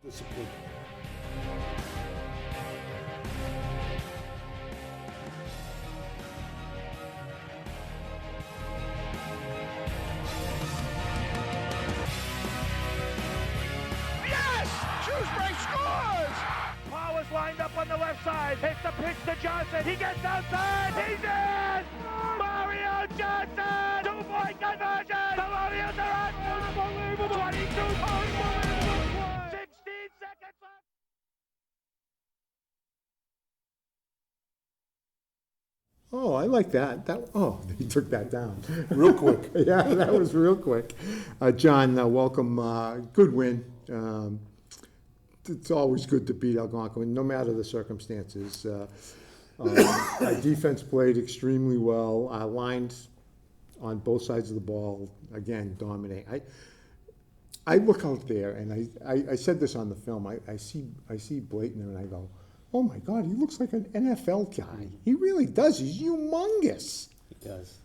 Discipline. Yes! Shrewsbury scores! Powers lined up on the left side. Hits the pitch to Johnson. He gets outside. He's in! Mario Johnson! Two-point conversion! The Warriors are up! Unbelievable! 22 points! 16 seconds left! Oh, I like that. He took that down. Real quick. Yeah, that was real quick. John, welcome. Good win. It's always good to beat Algonquin, no matter the circumstances. Our defense played extremely well. Our lines on both sides of the ball, again, dominate. I look out there, and I said this on the film. I see Blayton, and I go, oh my God, he looks like an NFL guy. He really does. He's humongous. He does.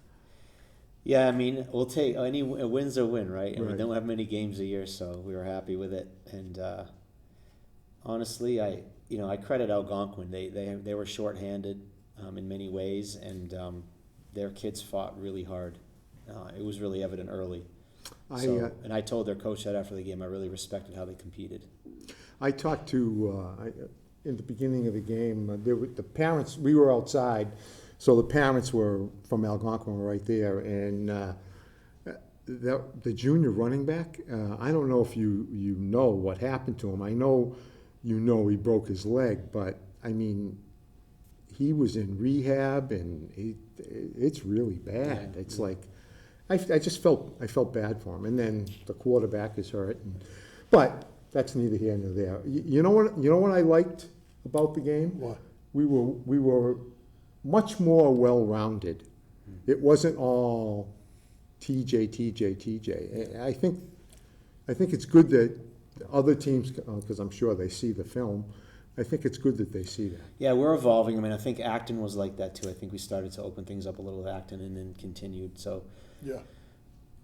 Yeah, I mean, we'll take a win's a win, right? And Right. we don't have many games a year, so we were happy with it. And honestly, I credit Algonquin. They were shorthanded in many ways, and their kids fought really hard. It was really evident early. And I told their coach that after the game. I really respected how they competed. I talked to, in the beginning of the game, the parents, we were outside, so the parents were from Algonquin were right there, and the junior running back, I don't know if you know what happened to him. I know he broke his leg, but I mean, he was in rehab, and it's really bad. Yeah. It's like, I felt bad for him, and then the quarterback is hurt, but that's neither here nor there. You know what I liked about the game? What? We were much more well-rounded. It wasn't all TJ. I think it's good that other teams, because I'm sure they see the film, I think it's good that they see that. Yeah, we're evolving. I mean, I think Acton was like that too. I think we started to open things up a little with Acton and then continued. So Yeah.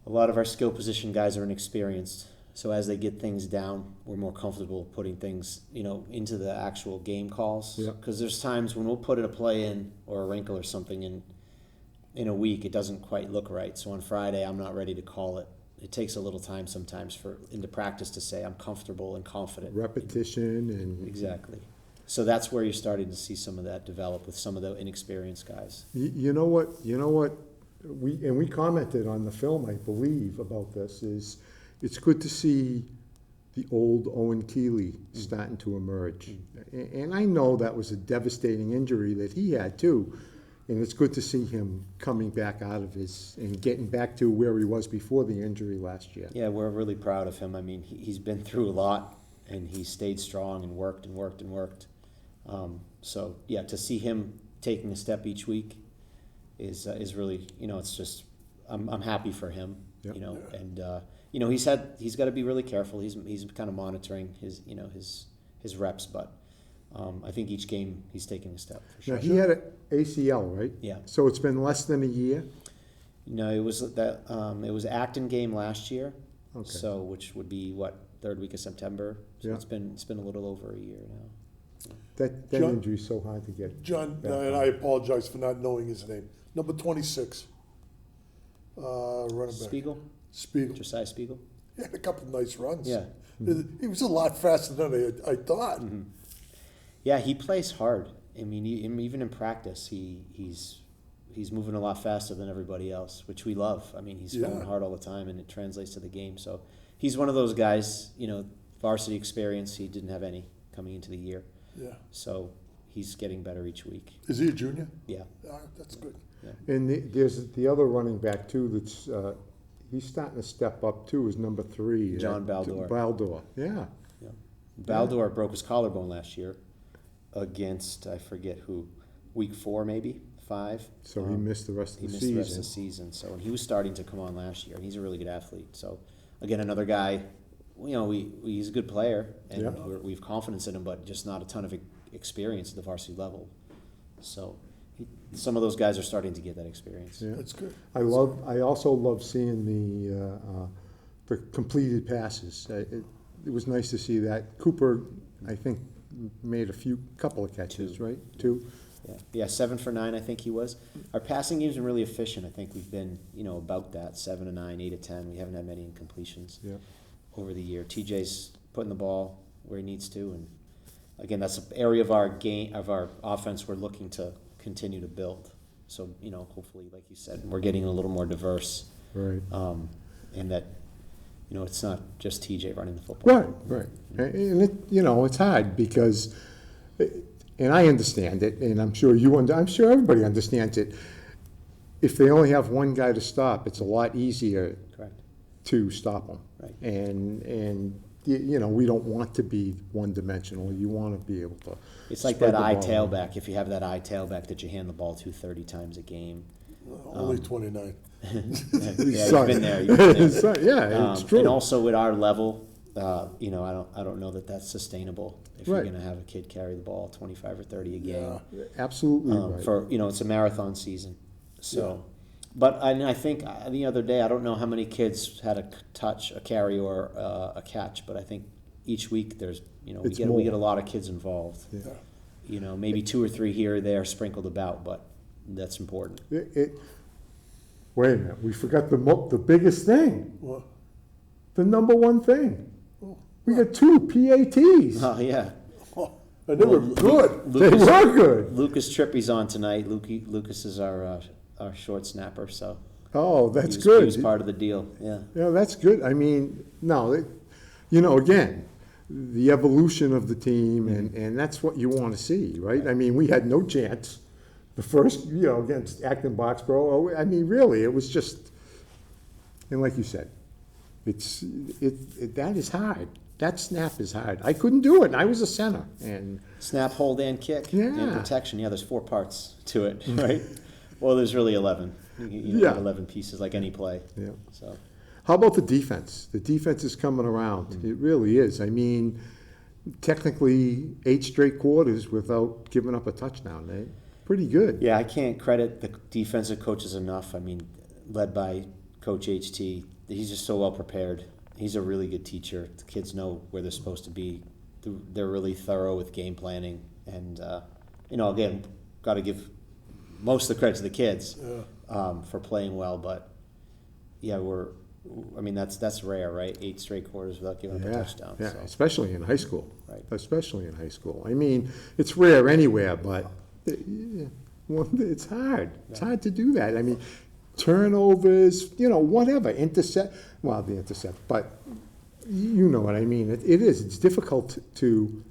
a lot of our skill position guys are inexperienced. So as they get things down, we're more comfortable putting things, into the actual game calls. Yeah. Because there's times when we'll put a play in or a wrinkle or something in a week, it doesn't quite look right. So on Friday, I'm not ready to call it. It takes a little time sometimes into practice to say I'm comfortable and confident. Repetition and Exactly. So that's where you're starting to see some of that develop with some of the inexperienced guys. You know what? We commented on the film, I believe, about this. Is it's good to see the old Owen Keeley starting to emerge, and I know that was a devastating injury that he had too, and it's good to see him coming back out of and getting back to where he was before the injury last year. Yeah, we're really proud of him. I mean, he's been through a lot, and he stayed strong and worked and worked and worked. So yeah, to see him taking a step each week is really, it's just I'm happy for him. Yep. And he's got to be really careful. He's kind of monitoring his reps, but I think each game he's taking a step for sure. Now he had an ACL, right? Yeah. So it's been less than a year. No, it was Acton game last year. Okay. So which would be third week of September. So Yeah. it's been a little over a year now. That John- injury's so hard to get. John, back and on. I apologize for not knowing his name. Number 26, running back. Spiegel, Spiegel. Josiah Spiegel. He had a couple of nice runs. Yeah. He was a lot faster than I thought. Yeah, he plays hard. I mean, even in practice, he's moving a lot faster than everybody else, which we love. I mean, he's going Yeah. hard all the time, and it translates to the game. So he's one of those guys. Varsity experience. He didn't have any coming into the year, Yeah. so he's getting better each week. Is he a junior? Yeah. That's good. And there's the other running back too that's he's starting to step up too. Is number 3, John Baldor. Baldor, yeah. Yeah. Baldor broke his collarbone last year against I forget who, week 4 maybe 5. So he missed the rest of He the missed season. the rest of the season. So and he was starting to come on last year, and he's a really good athlete. So again, another guy. He's a good player, and Yeah. we have confidence in him, but just not a ton of experience at the varsity level. So some of those guys are starting to get that experience. Yeah. That's good. I also love seeing the completed passes. it was nice to see that. Cooper, I think, made couple of catches, right? 2. Yeah, 7 for 9, I think he was. Our passing game's been really efficient. I think we've been, about that, 7 to 9, 8 to 10. We haven't had many incompletions over the year. TJ's putting the ball where he needs to, and again, that's an area of our offense we're looking to continue to build. So, hopefully, like you said, we're getting a little more diverse. Right. And that, it's not just TJ running the football. Right. And it's hard because, and I understand it, and I'm sure I'm sure everybody understands it. If they only have one guy to stop, it's a lot easier Correct. to stop them. Right. And we don't want to be one-dimensional. You want to be able to. It's like spread that the eye ball. tailback. If you have that eye tailback that you hand the ball to 30 times a game. Only 29. Yeah, you've Sorry. been there. You've been there. Sorry, yeah, it's true. And also at our level, I don't know that that's sustainable. If you're Right. going to have a kid carry the ball 25 or 30 a game, Absolutely right. for it's a marathon season. So, but I think the other day, I don't know how many kids had a touch, a carry, or a catch, but I think each week there's we It's get more. a lot of kids involved. Yeah. Maybe 2 or 3 here or there sprinkled about, but that's important. Wait a minute, we forgot the biggest thing, Well, the number one thing. We got 2 PATs. Oh yeah. and they were good. They were good. Lucas Trippy's on tonight. Lucas is our short snapper, so Oh, that's he good. was part of the deal. Yeah. Yeah, that's good. I mean, no, again, the evolution of the team, and that's what you want to see, right? I mean, we had no chance. The first, against Acton Boxborough, I mean, really, it was just, and like you said, that is hard. That snap is hard. I couldn't do it. I was a center, and Snap, hold, and kick, Yeah. and protection. Yeah, there's 4 parts to it, right? Well, there's really 11. You Yeah. have 11 pieces, like any play. yeah. So How about the defense? The defense is coming around. It really is. I mean, technically, 8 straight quarters without giving up a touchdown. Pretty good. yeah, I can't credit the defensive coaches enough. I mean, led by Coach HT, he's just so well prepared. He's a really good teacher. The kids know where they're supposed to be. They're really thorough with game planning, and again, got to give most of the credit to the kids for playing well. But yeah, that's rare, right? 8 straight quarters without giving up a touchdown. Yeah, So. especially in high school. Right. Especially in high school. I mean, it's rare anywhere, but it's hard. It's hard to do that. I mean, turnovers, whatever, but you know what I mean. It is. It's difficult to.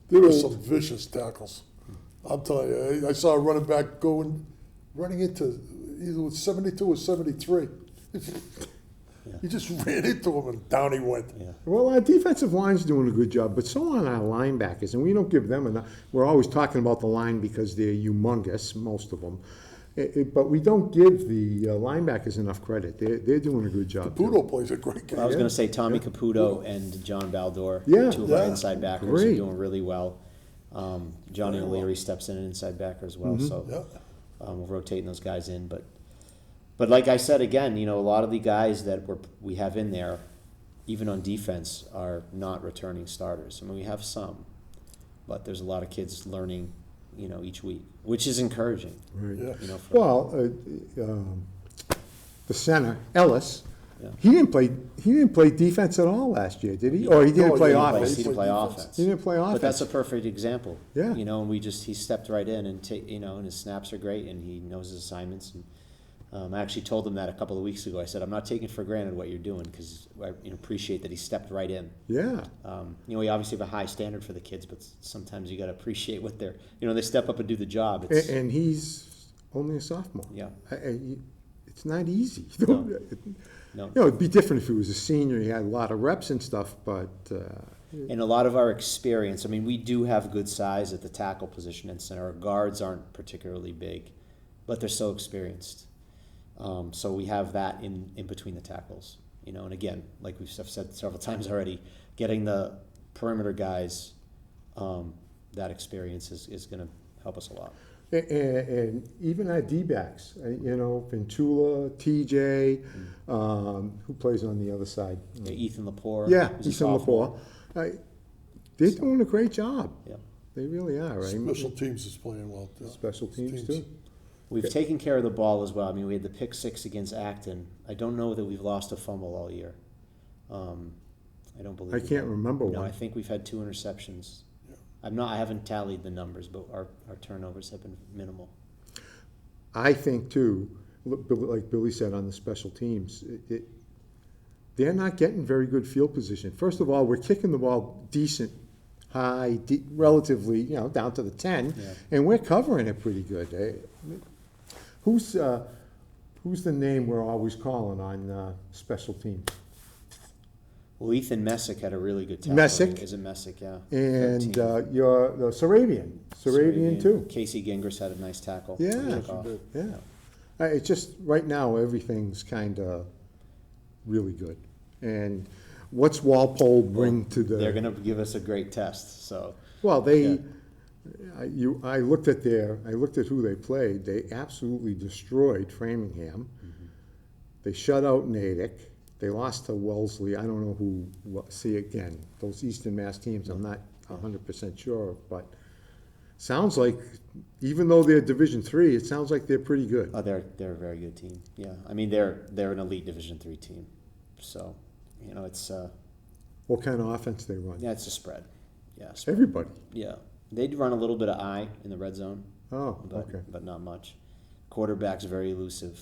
There were some vicious tackles. I'm telling you, I saw a running back running into either with 72 or 73. He just ran into him and down he went. Yeah. Well, our defensive line's doing a good job, but so are our linebackers, and we don't give them enough. We're always talking about the line because they're humongous, most of them. But we don't give the linebackers enough credit. They're doing a good job. Caputo plays a great game. I was going to say Tommy Caputo and John Baldor, Yeah. 2 of our Yeah. inside backers, are Great. doing really well. Johnny Very well. O'Leary steps in an inside backer as well, so Yeah. we're rotating those guys in. But like I said again, a lot of the guys that we have in there, even on defense, are not returning starters. I mean, we have some, but there's a lot of kids learning, each week, which is encouraging. Right. Yeah. Well, the center, Ellis, Yeah. he didn't play defense at all last year, did he? Or he didn't No, play he didn't offense? He didn't play defense. offense. He didn't play offense. But that's a perfect example. Yeah. And he stepped right in and and his snaps are great and he knows his assignments. And I actually told him that a couple of weeks ago. I said, I'm not taking for granted what you're doing because I appreciate that he stepped right in. Yeah. We obviously have a high standard for the kids, but sometimes you got to appreciate what they're, they step up and do the job. And he's only a sophomore. Yeah. It's not easy. No. It'd be different if he was a senior. He had a lot of reps and stuff, but And a lot of our experience, we do have good size at the tackle position and center. Our guards aren't particularly big, but they're so experienced. So we have that in between the tackles, and again, like we've said several times already, getting the perimeter guys that experience is going to help us a lot. and even our D-backs, Ventula, TJ, who plays on the other side? Ethan Lepore. Yeah, who's a Ethan sophomore. They're doing a great job. Yeah. They really are, right? Special teams is playing well. too. Special teams too. We've taken care of the ball as well. I mean, we had the pick 6 against Acton. I don't know that we've lost a fumble all year. I don't believe. I can't remember No, I one. think we've had 2 interceptions. Yeah. I haven't tallied the numbers, but our turnovers have been minimal. I think too, like Billy said on the special teams, they're not getting very good field position. First of all, we're kicking the ball decent, high, relatively, down to the 10, Yeah. and we're covering it pretty good. Who's the name we're always calling on special teams? Well, Ethan Messick had a really good tackle. Messick. Is it Messick? Yeah. And 13. your the Sarabian too. Casey Gingras had a nice tackle. Yeah. on Yes, kickoff. you did. Yeah. It's just, right now, everything's kind of really good. And what's Walpole bring to the... They're going to give us a great test. So Well, Yeah. I looked at who they played. They absolutely destroyed Framingham. Mm-hmm. They shut out Natick. They lost to Wellesley. I don't know who, see again, those Eastern Mass teams, I'm not 100% sure of, but sounds like, even though they're Division III, it sounds like they're pretty good. they're a very good team. Yeah. I mean, they're an elite Division III team. So, it's What kind of offense they run? it's a spread. Yeah. Spread. Everybody. Yeah. They run a little bit of I in the red zone. Oh, but, okay. but not much. Quarterback's very elusive,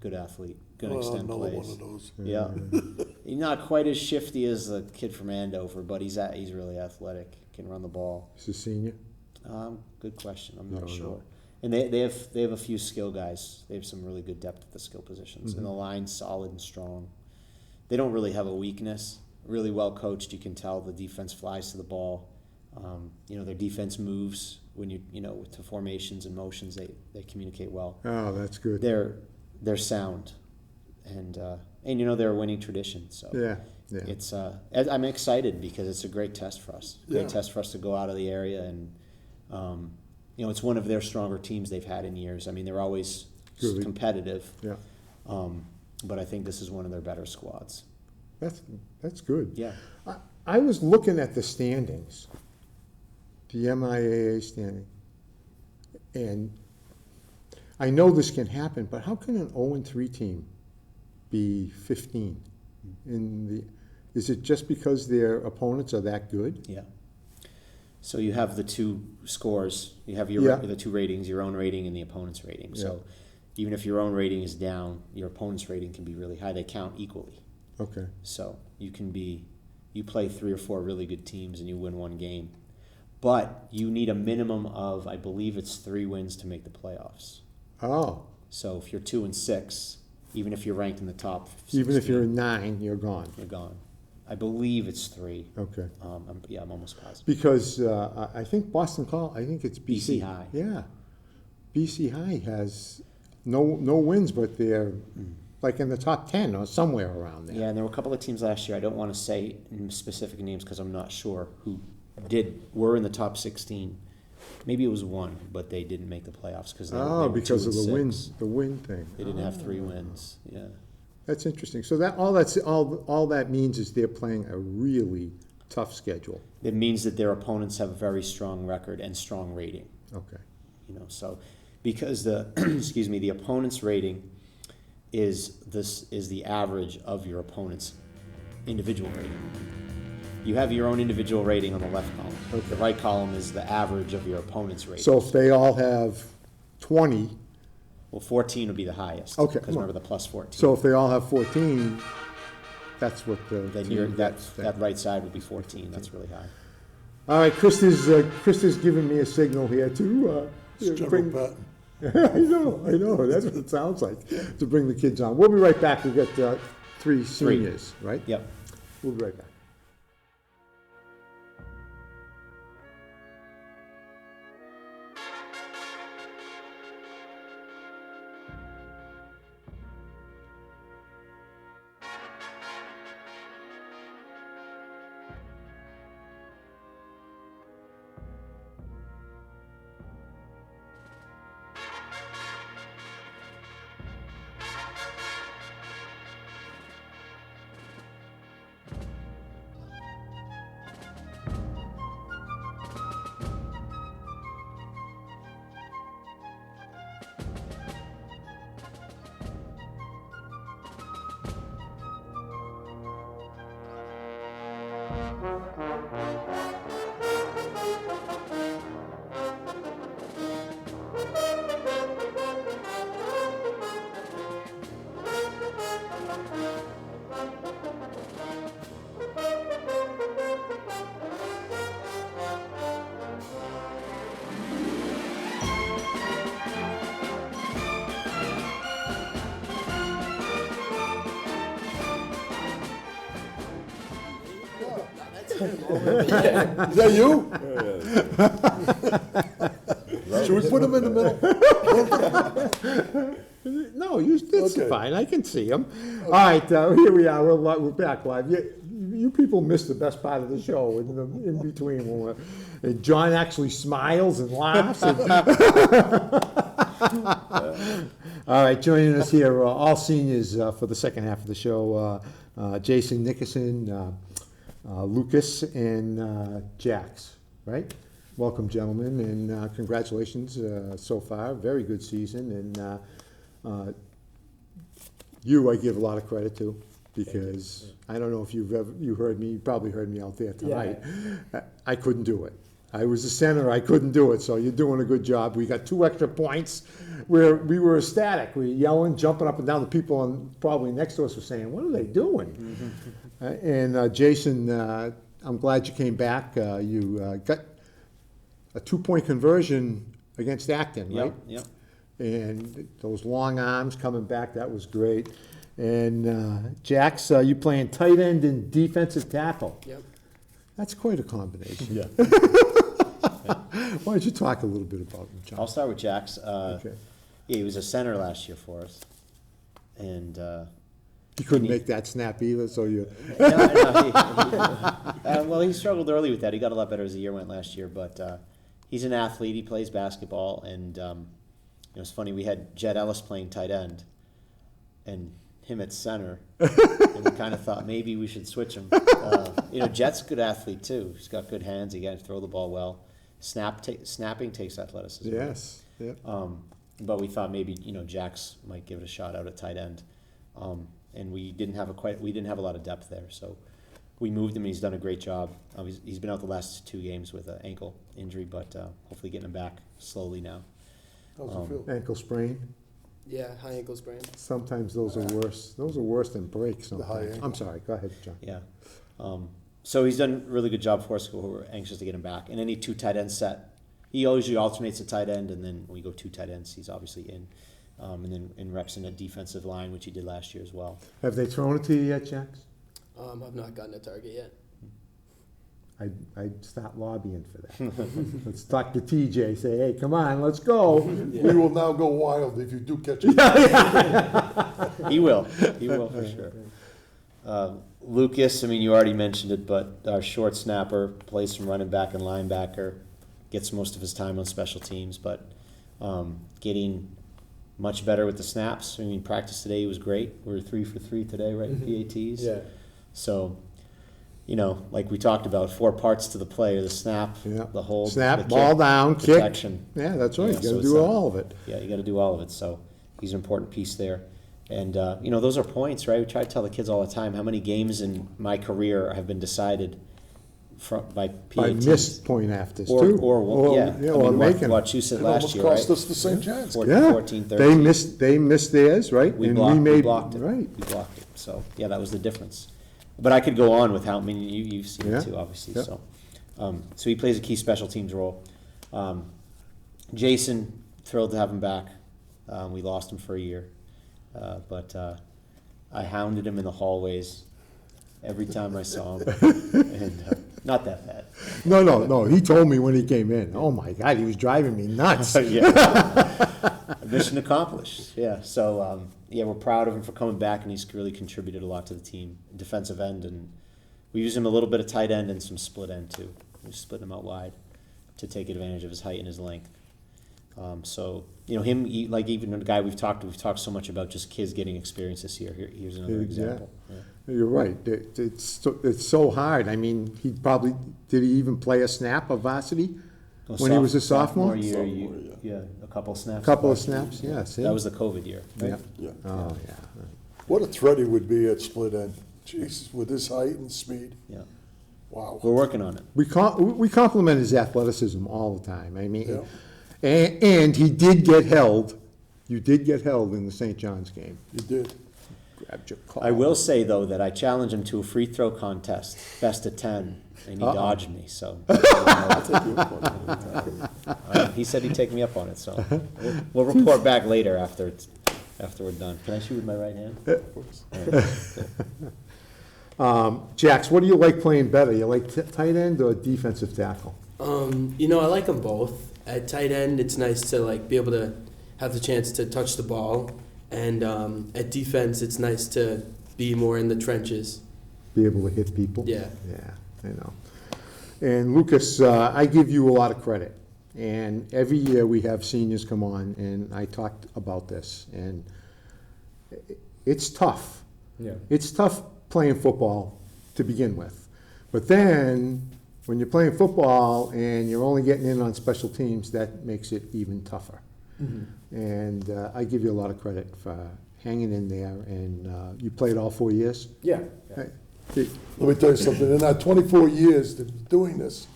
good athlete, gonna extend Another plays. one of those. Yeah, he's not quite as shifty as the kid from Andover, but he's really athletic. Can run the ball. He's a senior? Good question. I'm You not don't sure. know. And they have a few skill guys. They have some really good depth at the skill positions, and the line's solid and strong. They don't really have a weakness. Really well coached. You can tell the defense flies to the ball. Their defense moves when to formations and motions. They communicate well. Oh, that's good. They're sound, and they're a winning tradition. So Yeah. it's I'm excited because it's a great test for us. Great Yeah. test for us to go out of the area, and it's one of their stronger teams they've had in years. I mean, they're always Good. competitive, Yeah. but I think this is one of their better squads. That's good. Yeah. I was looking at the standings, the MIAA standing, and I know this can happen, but how can an 0-3 team be 15? Is it just because their opponents are that good? Yeah. So you have the two scores. You have Yeah. the two ratings, your own rating and the opponent's rating. So even if your own rating is down, your opponent's rating can be really high. They count equally. Okay. So you play 3 or 4 really good teams and you win one game. But you need a minimum of, I believe it's 3 wins to make the playoffs. Oh, So if you're 2 and 6, even if you're ranked in the top 16, even if you're 9, you're gone. you're gone. I believe it's 3. Okay. I'm almost positive. Because I think Boston College, I think it's BC. BC High. Yeah. BC High has no wins, but they're like in the top 10 or somewhere around there. Yeah, and there were a couple of teams last year. I don't want to say specific names because I'm not sure who were in the top 16. Maybe it was 1, but they didn't make the playoffs because they were because 2 of and the 6. wins, the win thing. They didn't have 3 wins. Yeah, That's interesting. So all that means is they're playing a really tough schedule. it means that their opponents have a very strong record and strong rating. Okay. So because the the opponent's rating is the average of your opponent's individual rating. You have your own individual rating on the left column. Okay. The right column is the average of your opponent's rating. So if they all have 20, Well, 14 would be the highest. Okay, Because come on. remember the plus 14. so if they all have 14, that's what the then team gets. that right side would be 14. That's really high. All right, Krista's giving me a signal here to It's General bring. Patton. I know. That's what it sounds like, to bring the kids on. We'll be right back. We've got 3 seniors, right? Yep. We'll be right back. Is that you? Should we put him in the middle? No, it's Okay. fine, I can see him. All right, here we are, we're back live. You people missed the best part of the show in between. When and John actually smiles and laughs. All right, joining us here, all seniors for the second half of the show, Jason, Nickerson, Lucas, and Jax, right? Welcome, gentlemen, and congratulations so far. Very good season, and you I give a lot of credit to, because I don't know if you heard me, you probably heard me out there tonight. Yeah. I couldn't do it. I was the center, I couldn't do it, so you're doing a good job. We got 2 extra points where we were ecstatic. We were yelling, jumping up and down. The people probably next to us were saying, what are they doing? And Jason, I'm glad you came back. You got a 2-point conversion against Acton, right? Yep. And those long arms coming back, that was great. And Jax, you playing tight end and defensive tackle. Yep. That's quite a combination. Yeah. Why don't you talk a little bit about him, John? I'll start with Jax. Okay. Yeah, he was a center last year for us, and You couldn't make that snap either, so you. well, he struggled early with that. He got a lot better as the year went last year, but he's an athlete. He plays basketball, and it was funny. We had Jed Ellis playing tight end, and him at center, and we kind of thought maybe we should switch him. Jet's a good athlete too. He's got good hands. He can throw the ball well. Snapping takes athleticism. Yes. Yeah. But we thought maybe Jax might give it a shot out at tight end, and we didn't have a lot of depth there. So we moved him, and he's done a great job. He's been out the last 2 games with an ankle injury, but hopefully getting him back slowly now. How's it feel? Ankle sprain. Yeah, high ankle sprain. Sometimes those are worse. Those are worse than breaks. high Sometimes. ankle. I'm sorry. Go ahead, John. Yeah. So he's done a really good job for us. We're anxious to get him back. And any 2 tight end set, he usually alternates a tight end, and then when we go 2 tight ends, he's obviously in. And then in reps in a defensive line, which he did last year as well. Have they thrown it to you yet, Jax? I've not gotten a target yet. I'd start lobbying for that. Let's talk to TJ. Say, hey, come on, let's go. We will now go wild if you do catch it. He will. He will for sure. Lucas, you already mentioned it, but our short snapper plays from running back and linebacker, gets most of his time on special teams, but getting much better with the snaps. Practice today was great. We were 3 for 3 today, right, in PATs? Yeah. So, like we talked about, 4 parts to the play: the snap, Yeah. the hold, Snap, the ball kick, down, kick. protection. Yeah, that's right. Yeah, You got so to it's do all of it. Yeah, you got to do all of it. So he's an important piece there. And, those are points, right? We try to tell the kids all the time how many games in my career have been decided by PATs. By missed point afters, Or, too. or yeah. or making. Wachusett It last almost year, cost right? us the St. John's. 14, 13. They missed theirs, right? We And blocked it. Right. We blocked it. So, yeah, that was the difference. But I could go on with how many you've seen Yeah. it too, obviously. Yeah. So he plays a key special teams role. Jason, thrilled to have him back. We lost him for a year, but I hounded him in the hallways every time I saw him, and not that bad. No. He told me when he came in. Oh my God, he was driving me nuts. Mission accomplished. Yeah. So we're proud of him for coming back, and he's really contributed a lot to the team. Defensive end, and we use him a little bit of tight end and some split end too. We split him out wide to take advantage of his height and his length. Him, like even the guy we've talked so much about just kids getting experience this year. Here's another example. Yeah. You're right. It's so hard. Did he even play a snap of varsity when he was a sophomore? Year, Sophomore, a couple of snaps. Couple of snaps, yes. That was the COVID year, right? Yeah. Yeah. Oh, yeah. What a threat he would be at split end. Jesus, with his height and speed. Yeah. Wow. We're working on it. We compliment his athleticism all the time. I mean, Yeah. and he did get held. You did get held in the St. John's game. You did. Grabbed your call. I will say, though, that I challenged him to a free throw contest, best of 10, and he dodged me, so. He said he'd take me up on it, so we'll report back later after we're done. Can I shoot with my right hand? Jax, what do you like playing better? You like tight end or defensive tackle? You know, I like them both. At tight end, it's nice to like be able to have the chance to touch the ball, and at defense, it's nice to be more in the trenches. Be able to hit people? Yeah. Yeah, I know. And Lucas, I give you a lot of credit. And every year we have seniors come on, and I talked about this, and it's tough. Yeah. It's tough playing football to begin with. But then, when you're playing football and you're only getting in on special teams, that makes it even tougher. Mm-hmm. And I give you a lot of credit for hanging in there, and you played all 4 years? Yeah. Hey, Let me tell you something, in our 24 years of doing this,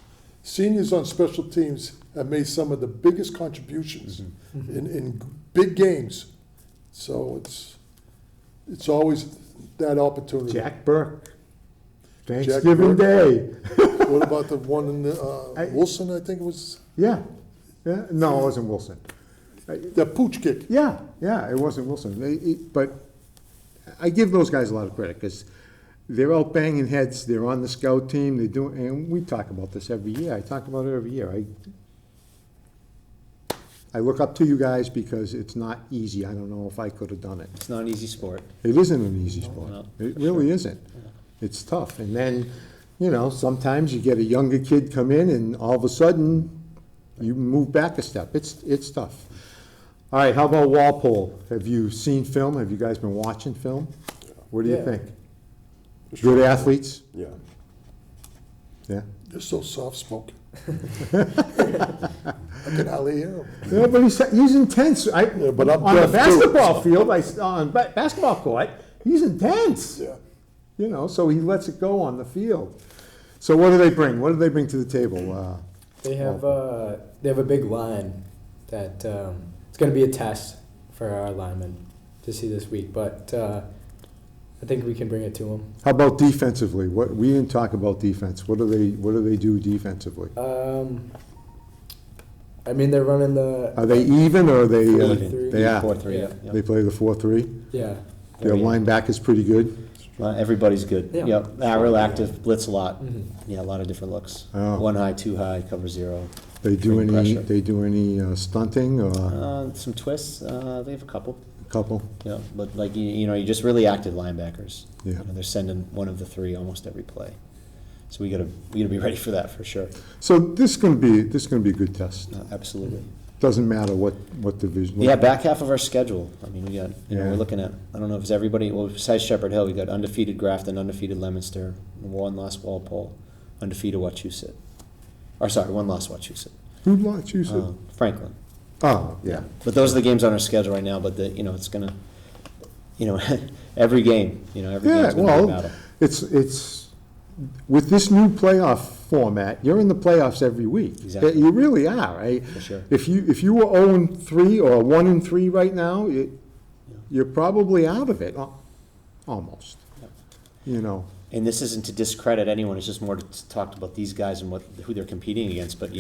seniors on special teams have made some of the biggest contributions in big games. So it's always that opportunity. Jack Burke, Thanksgiving Day. What about the one in Wilson, I think it was, Yeah, no, it wasn't Wilson. the pooch kick? Yeah, it wasn't Wilson. But I give those guys a lot of credit, because they're out banging heads, they're on the scout team, they're doing, and we talk about this every year. I talk about it every year. I look up to you guys because it's not easy. I don't know if I could have done it. It's not an easy sport. It isn't an easy sport. No, It for really sure. isn't. It's tough. And then, sometimes you get a younger kid come in and all of a sudden you move back a step. It's tough. All right, how about Walpole? Have you seen film? Have you guys been watching film? What do you Yeah. think? Good athletes? Yeah. Yeah. You're so soft-spoken. I can hardly hear him. Yeah, but he's intense. but I'm on the deaf too, basketball so. field, on basketball court, he's intense. Yeah. So he lets it go on the field. So what do they bring? What do they bring to the table? They have a big line that it's going to be a test for our linemen to see this week, but I think we can bring it to them. How about defensively? We didn't talk about defense. What do they do defensively? I mean, they're running the Are they even, or are they? Even. They are. 4-3. Yeah. Yep. They play the 4-3. yeah. Their linebackers pretty good. Everybody's good. Yeah. Yep. Real active, blitz a lot. Mhm. Yeah, a lot of different looks. Oh. 1 high, 2 high, cover 0. They do Bring any? pressure. They do any stunting or Some twists. They have a couple. a couple? Yeah, but like you just really active linebackers. Yeah. They're sending one of the 3 almost every play. So we gotta be ready for that for sure. So this is gonna be a good test. Absolutely. Doesn't matter what division. Yeah, back half of our schedule. I mean, we got Yeah. we're looking at, I don't know if it's everybody. Well, besides Shepherd Hill, we got undefeated Grafton, undefeated Leominster, 1 lost Walpole, undefeated Wachusett. Or sorry, 1 lost Wachusett. Who lost you said? Franklin. Oh, yeah. But those are the games on our schedule right now. But it's gonna, every game, every Yeah, game's gonna be a well, battle. it's with this new playoff format, you're in the playoffs every week. Exactly. You really are. For sure. If you were 0-3 or 1-3 right now, you're probably out of it, almost. And this isn't to discredit anyone, it's just more to talk about these guys and who they're competing against, but,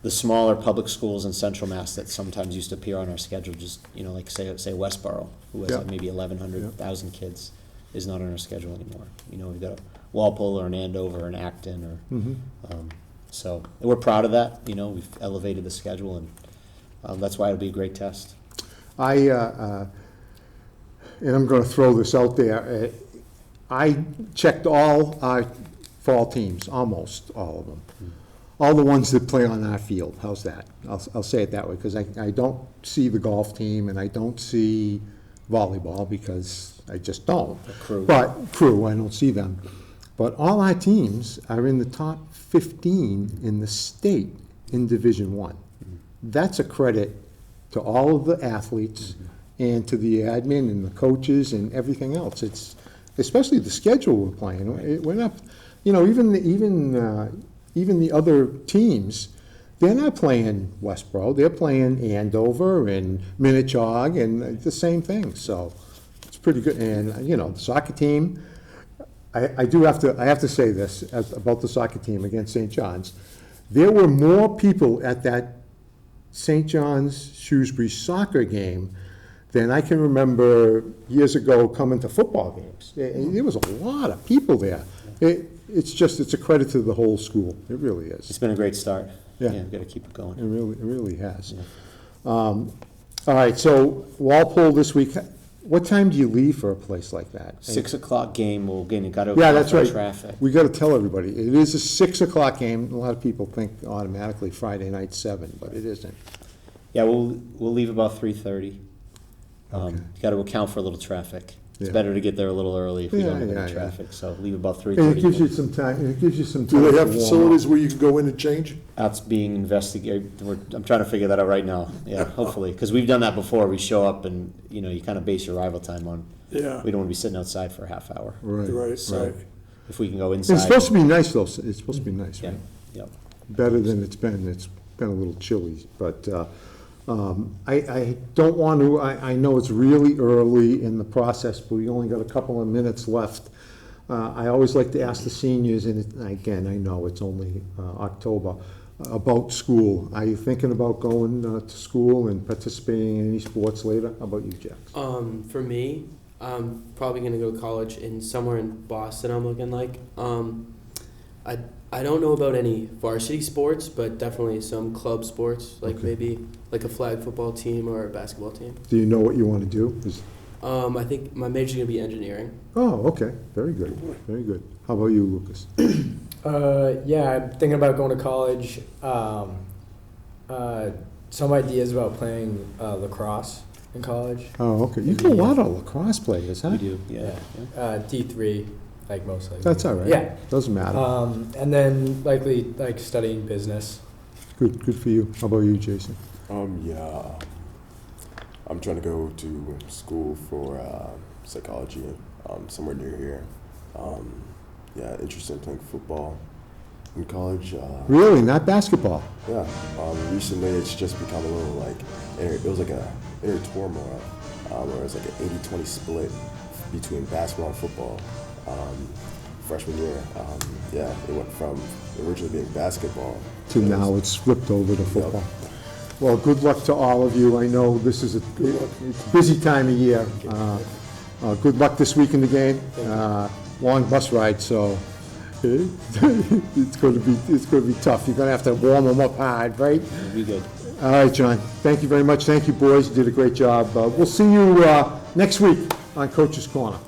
the smaller public schools in Central Mass that sometimes used to appear on our schedule, just, like say Westboro, who has Yeah. like maybe 1,100 kids, is not on our schedule anymore. We've got a Walpole or an Andover or an Acton so we're proud of that, we've elevated the schedule, and that's why it'll be a great test. And I'm gonna throw this out there, I checked all our fall teams, almost all of them. All the ones that play on our field, how's that? I'll say it that way, because I don't see the golf team and I don't see volleyball because I just don't. Crew. But, I don't see them. But all our teams are in the top 15 in the state in Division I. That's a credit to all of the athletes and to the admin and the coaches and everything else. It's, especially the schedule we're playing. We're not, you know, even the other teams, they're not playing Westboro, they're playing Andover and Minnetonka and the same thing, so it's pretty good. And, you know, the soccer team, I have to say this about the soccer team against St. John's. There were more people at that St. John's Shrewsbury soccer game than I can remember years ago coming to football games. There was a lot of people there. It's a credit to the whole school. It really is. It's been a great start. Yeah. We've got to keep it going. It really has. Yeah. All right, so Walpole this week, what time do you leave for a place like that? 6 o'clock game, we'll get, got to Yeah, that's right. traffic. We gotta tell everybody, it is a 6 o'clock game. A lot of people think automatically Friday night 7, but it isn't. Yeah, we'll leave about 3:30. Okay. You got to account for a little traffic. It's Yeah. better to get there a little early if we Yeah, don't have yeah, any yeah. traffic, so leave about And 3:30. it gives you some time, Do they to have warm up. facilities where you can go in and change? That's being investigated. I'm trying to figure that out right now. Yeah, hopefully, because we've done that before. We show up and, you know, you kind of base your arrival time on, Yeah. we don't want to be sitting outside for a half hour. Right, Right, So right. if we can go It's inside. supposed to be nice though, it's supposed to be nice, Yeah, right? yep. Better than it's been a little chilly, but, I don't want to, I know it's really early in the process, but we only got a couple of minutes left. I always like to ask the seniors, and again, I know it's only October, about school. Are you thinking about going to school and participating in any sports later? How about you, Jax? For me, I'm probably gonna go to college in somewhere in Boston. I'm looking like. I don't know about any varsity sports, but definitely some club sports, like Okay. maybe like a flag football team or a basketball team. Do you know what you want to do? I think my major's gonna be engineering. Oh, okay, very good, very good. How about you, Lucas? Yeah, I'm thinking about going to college. Some ideas about playing lacrosse in college. Oh, okay, you got a lot of lacrosse players, huh? We do, yeah. D3, like most likely. That's all right. Yeah. Doesn't matter. And then likely like studying business. Good for you. How about you, Jason? Yeah, I'm trying to go to school for psychology somewhere near here. Yeah, interested in playing football in college. Really, not basketball? Yeah, recently it's just become a little like, it was like a inner turmoil, where it was like an 80-20 split between basketball and football. Freshman year, yeah, it went from originally being basketball To now it's flipped over to football. Well, good luck to all of you. I know this is it's a busy time of year. Good luck this week in the game. Long bus ride, so it's going to be tough. You're going to have to warm them up hard, right? It'll be good. All right, John. Thank you very much. Thank you, boys. You did a great job. We'll see you next week on Coach's Corner.